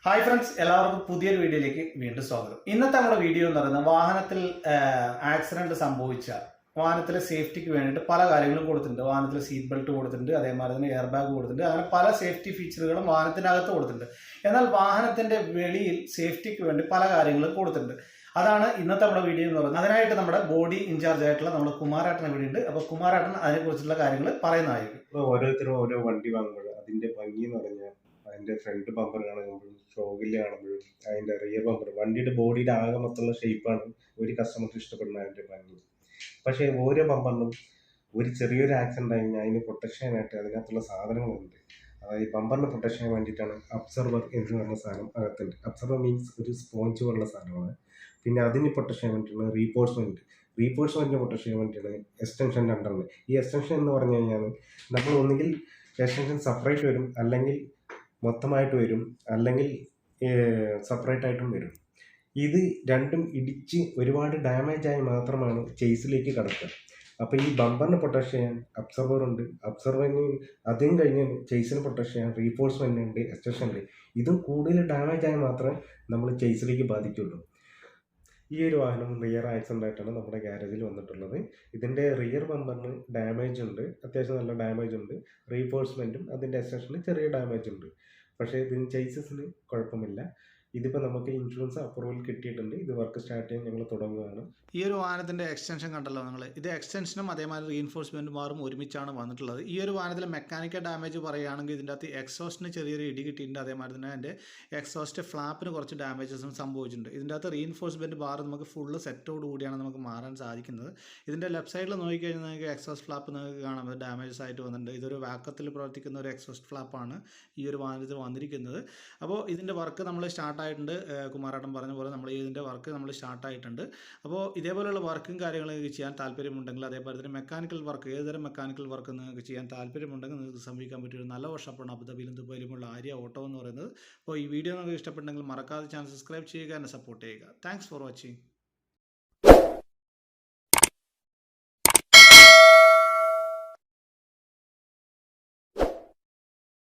Hi friends, എല്ലാവർക്കും പുതിയൊരു വീഡിയോയിലേക്ക് വീണ്ടും സ്വാഗതം. ഇന്നത്തെ നമ്മുടെ വീഡിയോ എന്ന് പറയുന്നത് വാഹനത്തിൽ ആക്സിഡന്റ് സംഭവിച്ച വാഹനത്തിലെ സേഫ്റ്റിക്ക് വേണ്ടിയിട്ട് പല കാര്യങ്ങളും കൊടുത്തിട്ടുണ്ട്. വാഹനത്തിൽ സീറ്റ് ബെൽറ്റ് കൊടുത്തിട്ടുണ്ട്, അതേമാതിരി തന്നെ എയർ ബാഗ് കൊടുത്തിട്ടുണ്ട്. അങ്ങനെ പല സേഫ്റ്റി ഫീച്ചറുകളും വാഹനത്തിനകത്ത് കൊടുത്തിട്ടുണ്ട്. എന്നാൽ വാഹനത്തിന്റെ വെളിയിൽ സേഫ്റ്റിക്ക് വേണ്ടി പല കാര്യങ്ങളും കൊടുത്തിട്ടുണ്ട്. അതാണ് ഇന്നത്തെ നമ്മുടെ വീഡിയോ എന്ന് പറയുന്നത്. അതിനായിട്ട് നമ്മുടെ ബോഡി ഇൻചാർജ് ആയിട്ടുള്ള നമ്മുടെ കുമാരേട്ടൻ ഇവിടെ ഉണ്ട്. അപ്പോൾ കുമാരേട്ടൻ അതിനെക്കുറിച്ചുള്ള കാര്യങ്ങൾ പറയുന്നതായിരിക്കും. ഓരോരുത്തരും ഓരോ വണ്ടി വാങ്ങുമ്പോൾ അതിന്റെ ഭംഗി എന്ന് പറഞ്ഞാൽ അതിന്റെ ഫ്രണ്ട് ബമ്പർ കാണുമ്പോഴും ഷോഗില് കാണുമ്പോഴും അതിന്റെ റിയർ ബമ്പർ വണ്ടിയുടെ ബോഡിയുടെ ആകെ മൊത്തമുള്ള ഷേപ്പാണ് ഒരു കസ്റ്റമർക്ക് ഇഷ്ടപ്പെടുന്ന അതിന്റെ ഭംഗി. പക്ഷേ ഓരോ ബമ്പറിനും ഒരു ചെറിയൊരു ആക്സിഡന്റ് കഴിഞ്ഞാൽ അതിന് പ്രൊട്ടക്ഷൻ ആയിട്ട് അതിനകത്തുള്ള സാധനങ്ങളുണ്ട്. അതായത് ബമ്പറിന് പ്രൊട്ടക്ഷൻ ചെയ്യാൻ വേണ്ടിയിട്ടാണ് അബ്സർവർ എന്ന് പറഞ്ഞ സാധനം അകത്തുണ്ട്. അബ്സർവർ മീൻസ് ഒരു സ്പോഞ്ച് പോലുള്ള സാധനമാണ്. പിന്നെ അതിന് പ്രൊട്ടക്ഷൻ ചെയ്യാൻ വേണ്ടിയിട്ടാണ് റീപോഴ്സ്മെന്റിന് പ്രൊട്ടക്ഷൻ ചെയ്യാൻ വേണ്ടിയിട്ടാണ് എക്സ്റ്റൻഷൻ രണ്ടെണ്ണം. ഈ എക്സ്റ്റൻഷൻ എന്ന് പറഞ്ഞു കഴിഞ്ഞാൽ നമ്മൾ ഒന്നുകിൽ എക്സ്റ്റൻഷൻ സെപ്പറേറ്റ് വരും, അല്ലെങ്കിൽ മൊത്തമായിട്ട് വരും, അല്ലെങ്കിൽ സെപ്പറേറ്റ് ആയിട്ടും വരും. ഇത് രണ്ടും ഇടിച്ച് ഒരുപാട് ഡാമേജ് ആയി മാത്രമാണ് ചേസിലേക്ക് കടക്കുക. അപ്പോൾ ഈ ബമ്പറിന് പ്രൊട്ടക്ഷൻ ചെയ്യാൻ അബ്സർവർ ഉണ്ട്, അബ്സർവറിന് അതും കഴിഞ്ഞ് ചേസിന് പ്രൊട്ടക്ഷൻ ചെയ്യാൻ റീഫോഴ്സ്മെന്റ് ഉണ്ട്, എക്സ്റ്റൻഷൻ ഉണ്ട്. ഇതും കൂടുതൽ ഡാമേജ് ആയി മാത്രമേ നമ്മൾ ചേസിലേക്ക് ബാധിക്കുള്ളൂ. ഈ ഒരു വാഹനം റിയർ ആക്സിഡൻ്റ് ആയിട്ടാണ് നമ്മുടെ ഗ്യാരേജിൽ വന്നിട്ടുള്ളത്. ഇതിൻ്റെ റിയർ ബമ്പറിന് ഡാമേജ് ഉണ്ട്, അത്യാവശ്യം നല്ല ഡാമേജ് ഉണ്ട്. റീഫോഴ്സ്മെൻറ്റും അതിൻ്റെ എക്സ്റ്റൻഷന് ചെറിയ ഡാമേജ് ഉണ്ട്. പക്ഷേ ഇതിന് ചേസസിന് കുഴപ്പമില്ല. ഇതിപ്പോൾ നമുക്ക് ഇൻഷുറൻസ് അപ്രൂവൽ കിട്ടിയിട്ടുണ്ട്. ഇത് വർക്ക് സ്റ്റാർട്ട് ചെയ്യാൻ ഞങ്ങൾ തുടങ്ങുകയാണ്. ഈ ഒരു വാഹനത്തിൻ്റെ എക്സ്റ്റൻഷൻ കണ്ടല്ലോ നിങ്ങൾ. ഇത് എക്സ്റ്റൻഷനും അതേമാതിരി റീഇൻഫോഴ്സ്മെൻറ്റുമാറും ഒരുമിച്ചാണ് വന്നിട്ടുള്ളത്. ഈ ഒരു വാഹനത്തിലെ മെക്കാനിക്കൽ ഡാമേജ് പറയുകയാണെങ്കിൽ ഇതിൻ്റെ അകത്ത് എക്സോസ്റ്റിന് ചെറിയൊരു ഇടി കിട്ടിയിട്ടുണ്ട്. അതേമാതിരി തന്നെ എൻ്റെ എക്സോസ്റ്റ് ഫ്ലാപ്പിന് കുറച്ച് ഡാമേജസും സംഭവിച്ചിട്ടുണ്ട്. ഇതിൻ്റെ അകത്ത് റീഇൻഫോഴ്സ്മെൻറ്റ് ബാർ നമുക്ക് ഫുള്ള് സെറ്റോട് കൂടിയാണ് നമുക്ക് മാറാൻ സാധിക്കുന്നത്. ഇതിൻ്റെ ലെഫ്റ്റ് സൈഡിൽ നോക്കിക്കഴിഞ്ഞാൽ നിങ്ങൾക്ക് എക്സോസ്റ്റ് ഫ്ലാപ്പ് നിങ്ങൾക്ക് കാണാം, ഡാമേജസ് ആയിട്ട് വന്നിട്ടുണ്ട്. ഇതൊരു വാക്കത്തിൽ പ്രവർത്തിക്കുന്ന ഒരു എക്സോസ്റ്റ് ഫ്ലാപ്പാണ് ഈ ഒരു വാഹനത്തിൽ വന്നിരിക്കുന്നത്. അപ്പോൾ ഇതിൻ്റെ വർക്ക് നമ്മൾ സ്റ്റാർട്ടായിട്ടുണ്ട്. കുമാരേട്ടൻ പറഞ്ഞ പോലെ നമ്മൾ ഇതിൻ്റെ വർക്ക് നമ്മൾ സ്റ്റാർട്ടായിട്ടുണ്ട്. അപ്പോൾ ഇതേപോലെയുള്ള വർക്കും കാര്യങ്ങളൊക്കെ ചെയ്യാൻ താല്പര്യമുണ്ടെങ്കിൽ, അതേപോലെ തന്നെ മെക്കാനിക്കൽ വർക്ക്, ഏതുതരം മെക്കാനിക്കൽ വർക്ക് നിങ്ങൾക്ക് ചെയ്യാൻ താല്പര്യമുണ്ടെങ്കിൽ നിങ്ങൾക്ക് സമീപിക്കാൻ പറ്റിയ ഒരു നല്ല വർക്ക്ഷോപ്പാണ് അബുദാബിയിലും ദുബായിലുമുള്ള ആര്യ ഓട്ടോ എന്ന് പറയുന്നത്. അപ്പോൾ ഈ വീഡിയോ നിങ്ങൾക്ക് ഇഷ്ടപ്പെട്ടെങ്കിൽ മറക്കാതെ ചാനൽ സബ്സ്ക്രൈബ് ചെയ്യുക, എന്നെ സപ്പോർട്ട് ചെയ്യുക. Thanks for watching.